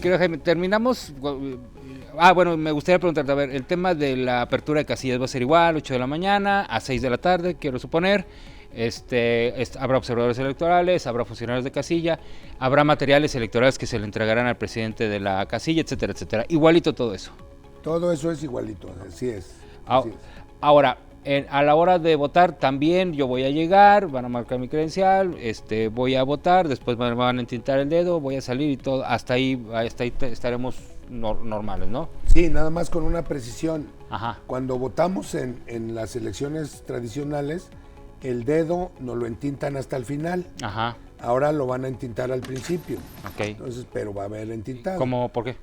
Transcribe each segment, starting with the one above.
querido Jaime, terminamos. Bueno, me gustaría preguntarte, a ver, el tema de la apertura de casillas va a ser igual, 8 de la mañana a 6 de la tarde, quiero suponer. Habrá observadores electorales, habrá funcionarios de casilla, habrá materiales electorales que se le entregarán al presidente de la casilla, etcétera, etcétera. Igualito todo eso. Todo eso es igualito, así es. Ahora, a la hora de votar también yo voy a llegar, van a marcar mi credencial, voy a votar, después me van a entintar el dedo, voy a salir y todo, hasta ahí estaremos normales, ¿no? Sí, nada más con una precisión. Ajá. Cuando votamos en las elecciones tradicionales, el dedo nos lo entintan hasta el final. Ajá. Ahora lo van a entintar al principio. Ok. Entonces, pero va a haber entintado. ¿Cómo? ¿Por qué?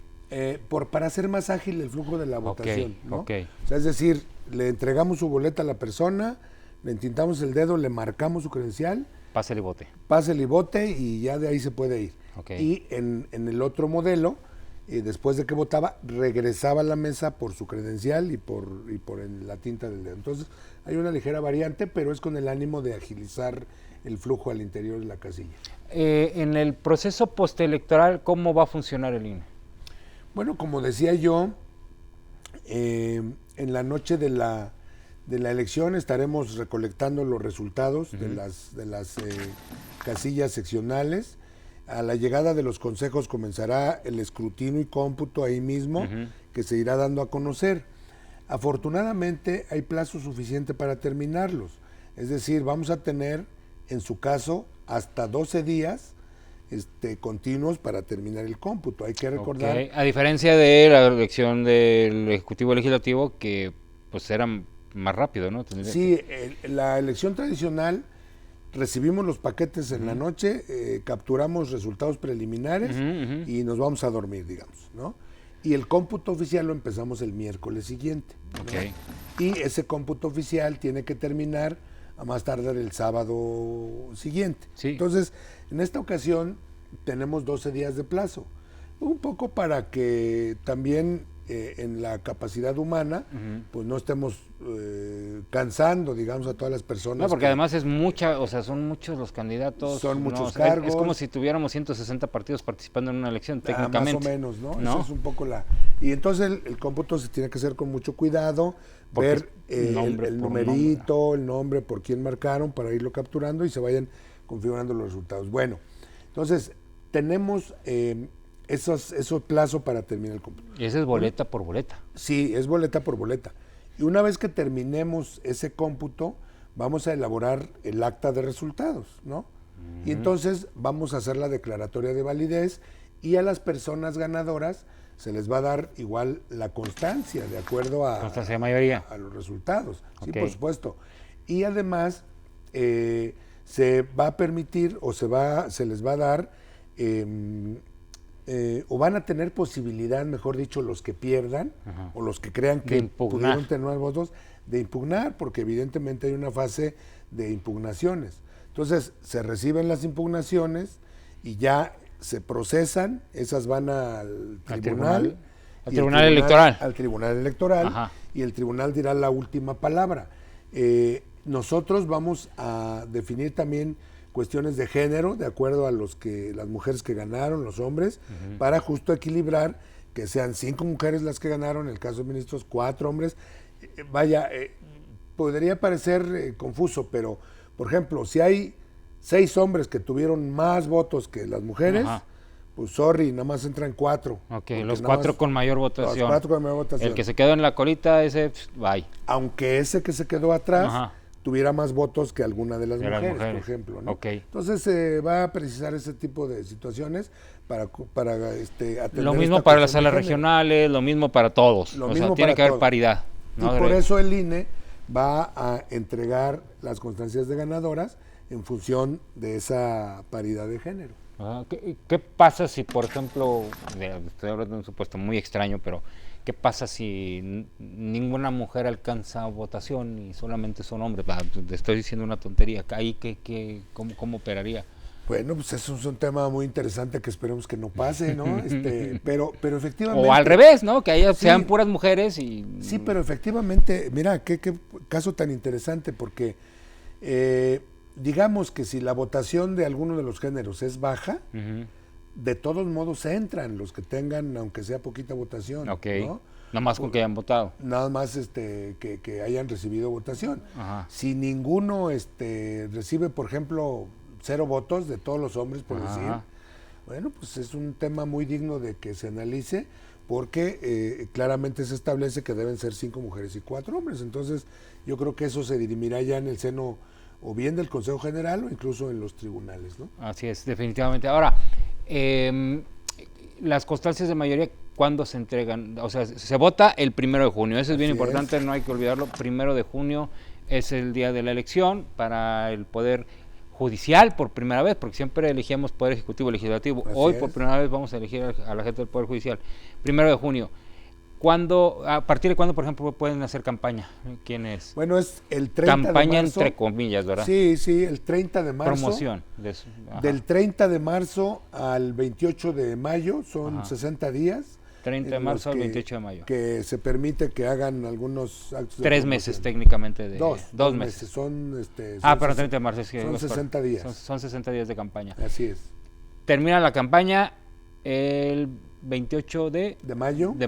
Para hacer más ágil el flujo de la votación, ¿no? Okay. O sea, es decir, le entregamos su boleta a la persona, le entintamos el dedo, le marcamos su credencial. Pásale y vote. Pásale y vote y ya de ahí se puede ir. Okay. Y en el otro modelo, después de que votaba, regresaba a la mesa por su credencial y por la tinta del dedo. Entonces, hay una ligera variante, pero es con el ánimo de agilizar el flujo al interior de la casilla. En el proceso postelectoral, ¿cómo va a funcionar el INE? Bueno, como decía yo, en la noche de la elección estaremos recolectando los resultados de las casillas seccionales. A la llegada de los consejos comenzará el escrutinio y cómputo ahí mismo, que se irá dando a conocer. Afortunadamente hay plazo suficiente para terminarlos. Es decir, vamos a tener, en su caso, hasta 12 días continuos para terminar el cómputo. Hay que recordar... A diferencia de la elección del Ejecutivo Legislativo, que pues era más rápido, ¿no? Sí, la elección tradicional, recibimos los paquetes en la noche, capturamos resultados preliminares y nos vamos a dormir, digamos, ¿no? Y el cómputo oficial lo empezamos el miércoles siguiente, ¿no? Okay. Y ese cómputo oficial tiene que terminar a más tardar el sábado siguiente. Sí. Entonces, en esta ocasión tenemos 12 días de plazo, un poco para que también en la capacidad humana, pues no estemos cansando, digamos, a todas las personas. No, porque además son muchos los candidatos. Son muchos cargos. Es como si tuviéramos 160 partidos participando en una elección, técnicamente. Más o menos, ¿no? Eso es un poco y entonces el cómputo se tiene que hacer con mucho cuidado, porque ver el numerito, el nombre, por quién marcaron, para irlo capturando y se vayan configurando los resultados. Bueno, entonces tenemos esos plazos para terminar el cómputo. Y esa es boleta por boleta. Sí, es boleta por boleta. Y una vez que terminemos ese cómputo, vamos a elaborar el acta de resultados, ¿no? Y entonces vamos a hacer la declaratoria de validez y a las personas ganadoras se les va a dar igual la constancia de acuerdo a constancia de mayoría, a los resultados. Okay. Sí, por supuesto. Y además se va a permitir o se les va a dar o van a tener posibilidad, mejor dicho, los que pierdan o los que crean que pudieron tener más votos, de impugnar, porque evidentemente hay una fase de impugnaciones. Entonces, se reciben las impugnaciones y ya se procesan, esas van al tribunal. Al tribunal electoral. Al tribunal electoral. Y el tribunal dirá la última palabra. Nosotros vamos a definir también cuestiones de género, de acuerdo a las mujeres que ganaron, los hombres, para justo equilibrar que sean 5 mujeres las que ganaron, en el caso de ministros, 4 hombres. Podría parecer confuso, pero, por ejemplo, si hay 6 hombres que tuvieron más votos que las mujeres, pues sorry, nada más entran 4. Ok, los 4 con mayor votación. Los 4 con mayor votación. El que se quedó en la colita, ese, bye. Aunque ese que se quedó atrás tuviera más votos que alguna de las mujeres, por ejemplo, ¿no? Okay. Entonces se va a precisar ese tipo de situaciones para atender. Lo mismo para las salas regionales, lo mismo para todos. Tiene que haber paridad, ¿no? Y por eso el INE va a entregar las constancias de ganadoras en función de esa paridad de género. ¿Qué pasa si, por ejemplo, estoy hablando de un supuesto muy extraño, pero ¿qué pasa si ninguna mujer alcanza votación y solamente son hombres? Te estoy diciendo una tontería. ¿Ahí cómo operaría? Bueno, pues eso es un tema muy interesante que esperemos que no pase, ¿no? Pero efectivamente... O al revés, ¿no? Que haya, sean puras mujeres y... Sí, pero efectivamente, mira, qué caso tan interesante, porque digamos que si la votación de alguno de los géneros es baja, de todos modos entran los que tengan, aunque sea poquita votación. Ok. ¿No? Nada más con que hayan votado. Nada más que hayan recibido votación. Ajá. Si ninguno recibe, por ejemplo, 0 votos de todos los hombres, por decir, bueno, pues es un tema muy digno de que se analice, porque claramente se establece que deben ser 5 mujeres y 4 hombres. Entonces, yo creo que eso se dirimirá ya en el seno o bien del Consejo General o incluso en los tribunales, ¿no? Así es, definitivamente. Ahora, las constancias de mayoría, ¿cuándo se entregan? O sea, se vota el 1 de junio, eso es bien importante, no hay que olvidarlo. 1 de junio es el día de la elección para el Poder Judicial por primera vez, porque siempre elegíamos Poder Ejecutivo y Legislativo. Hoy por primera vez vamos a elegir a la gente del Poder Judicial. 1 de junio. ¿A partir de cuándo, por ejemplo, pueden hacer campaña? ¿Quién es? Bueno, es el 30 de marzo. Campaña entre comillas, ¿verdad? Sí, el 30 de marzo. Promoción de eso. Del 30 de marzo al 28 de mayo, son 60 días. 30 de marzo al 28 de mayo. Que se permite que hagan algunos actos de 3 meses técnicamente. Dos meses. Son, pero 30 de marzo. Es que son 60 días. Son 60 días de campaña. Así es. Termina la campaña el 28 de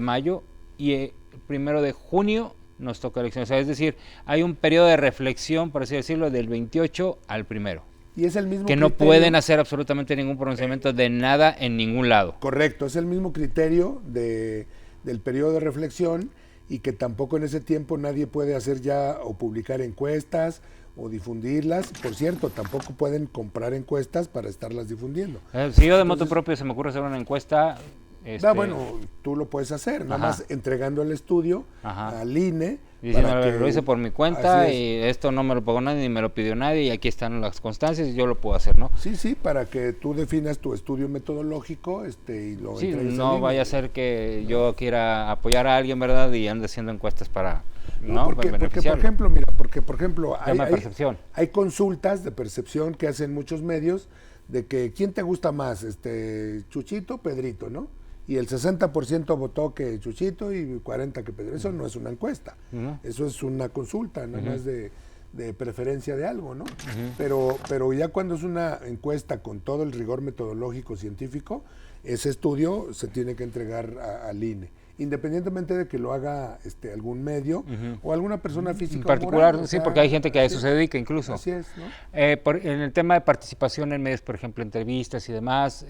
mayo y el 1 de junio nos toca elecciones. O sea, es decir, hay un periodo de reflexión, por así decirlo, del 28 al 1. Y es el mismo que criterio. No pueden hacer absolutamente ningún pronunciamiento de nada en ningún lado. Correcto, es el mismo criterio del periodo de reflexión, y que tampoco en ese tiempo nadie puede hacer ya o publicar encuestas o difundirlas. Por cierto, tampoco pueden comprar encuestas para estarlas difundiendo. Si yo de moto propio se me ocurre hacer una encuesta... bueno, tú lo puedes hacer, nada más entregando el estudio al INE. Diciendo, lo hice por mi cuenta y esto no me lo pagó nadie ni me lo pidió nadie, y aquí están las constancias y yo lo puedo hacer, ¿no? Sí, para que tú definas tu estudio metodológico y lo entregues no al INE. vaya a ser que yo quiera apoyar a alguien, ¿verdad? Y ande haciendo encuestas para... Porque, por ejemplo, hay consultas de percepción que hacen muchos medios de que ¿quién te gusta más? Chuchito, Pedrito, ¿no? Y el 60% votó que Chuchito y 40% que Pedro. Eso no es una encuesta, eso es una consulta, nada más de preferencia de algo, ¿no? Pero ya cuando es una encuesta con todo el rigor metodológico científico, ese estudio se tiene que entregar al INE, independientemente de que lo haga algún medio o alguna persona física en particular, moral, sí, porque hay gente que a eso se dedica incluso. Así es, ¿no? En el tema de participación en medios, por ejemplo, entrevistas y demás,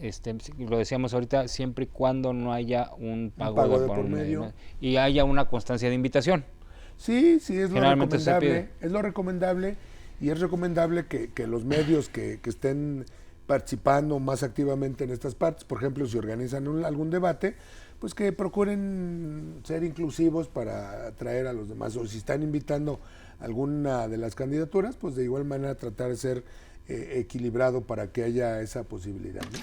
lo decíamos ahorita, siempre y cuando no haya un pago de por medio y haya una constancia de invitación. Sí, es lo recomendable. Es lo recomendable, y es recomendable que los medios que estén participando más activamente en estas partes, por ejemplo, si organizan algún debate, pues que procuren ser inclusivos para atraer a los demás, o si están invitando alguna de las candidaturas, pues de igual manera tratar de ser equilibrado para que haya esa posibilidad, ¿no?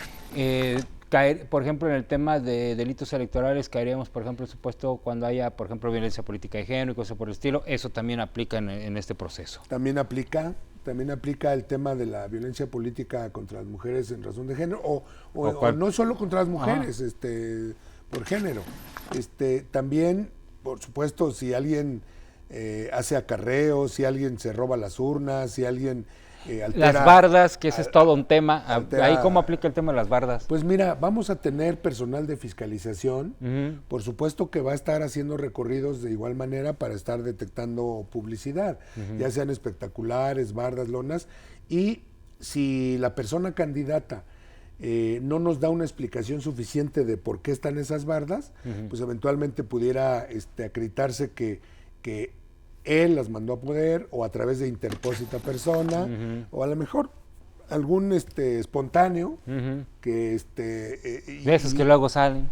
Por ejemplo, en el tema de delitos electorales, caeríamos, por ejemplo, supuesto cuando haya, por ejemplo, violencia política de género y cosas por el estilo. Eso también aplica en este proceso. También aplica el tema de la violencia política contra las mujeres en razón de género, o no solo contra las mujeres, por género. También, por supuesto, si alguien hace acarreos, si alguien se roba las urnas, si alguien altera, las bardas, que ese es todo un tema. Ahí, ¿cómo aplica el tema de las bardas? Pues mira, vamos a tener personal de fiscalización. Por supuesto que va a estar haciendo recorridos de igual manera para estar detectando publicidad, ya sean espectaculares, bardas, lonas, y si la persona candidata no nos da una explicación suficiente de por qué están esas bardas, pues eventualmente pudiera acreditarse que él las mandó a poner, o a través de interpósita persona, o a lo mejor algún espontáneo que de esos que luego salen.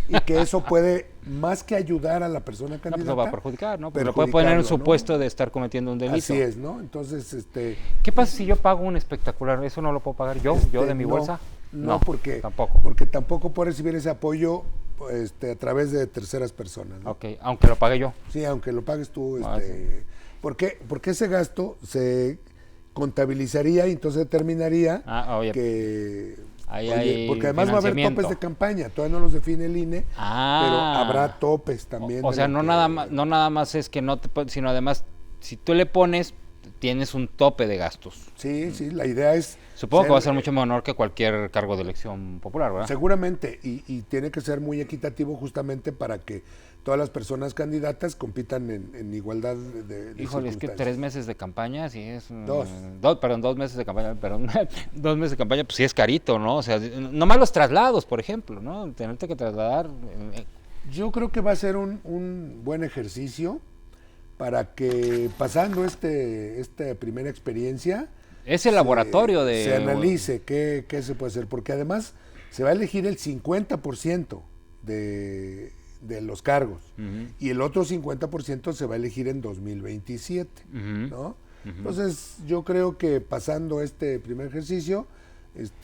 Y que eso puede, más que ayudar a la persona candidata, no, pues lo va a perjudicar, ¿no? Porque lo puede poner en su puesto de estar cometiendo un delito. Así es, ¿no? Entonces, ¿qué pasa si yo pago un espectacular? ¿Eso no lo puedo pagar yo de mi bolsa? No, porque tampoco puede recibir ese apoyo a través de terceras personas, ¿no? Ok, aunque lo pague yo. Sí, aunque lo pagues tú. Porque ese gasto se contabilizaría y entonces determinaría que... porque además va a haber topes de campaña, todavía no los define el INE, pero habrá topes también. O sea, no nada más es que no te, sino además, si tú le pones, tienes un tope de gastos. Sí, sí, la idea es... Supongo que va a ser mucho menor que cualquier cargo de elección popular, ¿verdad? Seguramente, y tiene que ser muy equitativo justamente para que todas las personas candidatas compitan en igualdad de Híjole, es que circunstancias. 3 meses de campaña, sí es... 2. Perdón, 2 meses de campaña, perdón. 2 meses de campaña, pues sí es carito, ¿no? O sea, nomás los traslados, por ejemplo, ¿no? Tenerte que trasladar... Yo creo que va a ser un buen ejercicio para que pasando esta primera experiencia... Ese laboratorio de... Se analice qué se puede hacer, porque además se va a elegir el 50% de los cargos y el otro 50% se va a elegir en 2027, ¿no? Entonces yo creo que pasando este primer ejercicio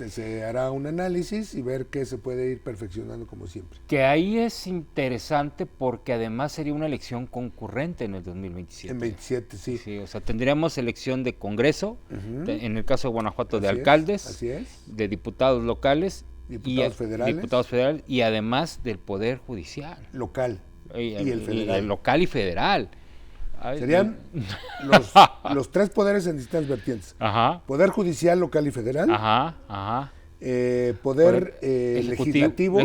se hará un análisis y ver qué se puede ir perfeccionando como siempre. Que ahí es interesante porque además sería una elección concurrente en el 2027. En 27, sí. Sí, o sea, tendríamos elección de Congreso, en el caso de Guanajuato de Así es, alcaldes, así es. de diputados locales, Diputados federales. Diputados federales y además del Poder Judicial. Local. Y el federal. El local y federal. Ay, serían los 3 poderes en distintas vertientes. Ajá. Poder judicial, local y federal. Ajá, ajá. Poder legislativo,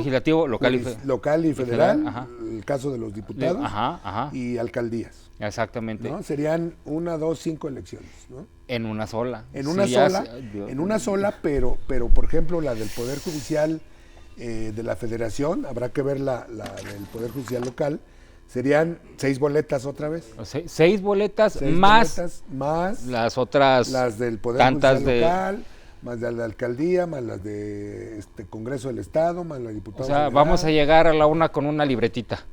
local y federal, ajá. El caso de los diputados, ajá. y alcaldías. Exactamente. ¿No? Serían 1, 2, 5 elecciones, ¿no? En una sola. En una sola, pero por ejemplo la del Poder Judicial de la Federación, habrá que ver la del Poder Judicial local, serían 6 boletas otra vez. 6 boletas, 6 más boletas, más las otras, las del Poder Judicial local, más de la alcaldía, más las de Congreso del Estado, más la diputada. O sea, federal. vamos a llegar a la una con una libretita.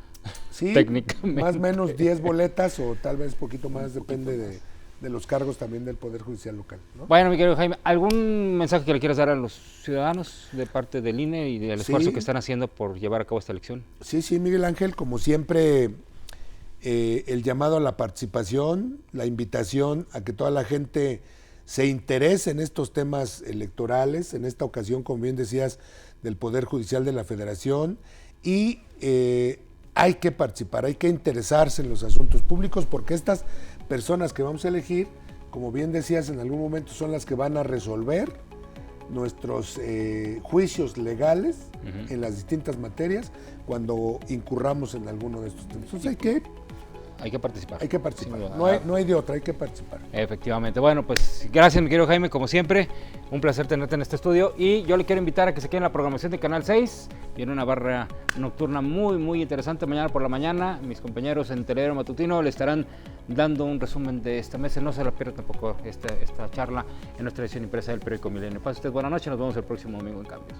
Sí, técnicamente. más o menos 10 boletas o tal vez poquito más, depende de los cargos también del Poder Judicial local, ¿no? Bueno, mi querido Jaime, ¿algún mensaje que le quieras dar a los ciudadanos de parte del INE y del esfuerzo que están haciendo por llevar a cabo esta elección? Sí, Miguel Ángel, como siempre, el llamado a la participación, la invitación a que toda la gente se interese en estos temas electorales, en esta ocasión, como bien decías, del Poder Judicial de la Federación, y hay que participar, hay que interesarse en los asuntos públicos, porque estas personas que vamos a elegir, como bien decías, en algún momento son las que van a resolver nuestros juicios legales en las distintas materias cuando incurramos en alguno de estos temas. Entonces hay que participar. Hay que participar. Sí, no hay de otra, hay que participar. Efectivamente. Bueno, pues gracias, mi querido Jaime, como siempre. Un placer tenerte en este estudio. Y yo le quiero invitar a que se quede en la programación de Canal 6. Viene una barra nocturna muy, muy interesante mañana por la mañana. Mis compañeros en Telero Matutino le estarán dando un resumen de esta mesa. No se la pierda tampoco esta charla en nuestra edición impresa del periódico Milenio. Pase usted buena noche. Nos vemos el próximo domingo en Cambios.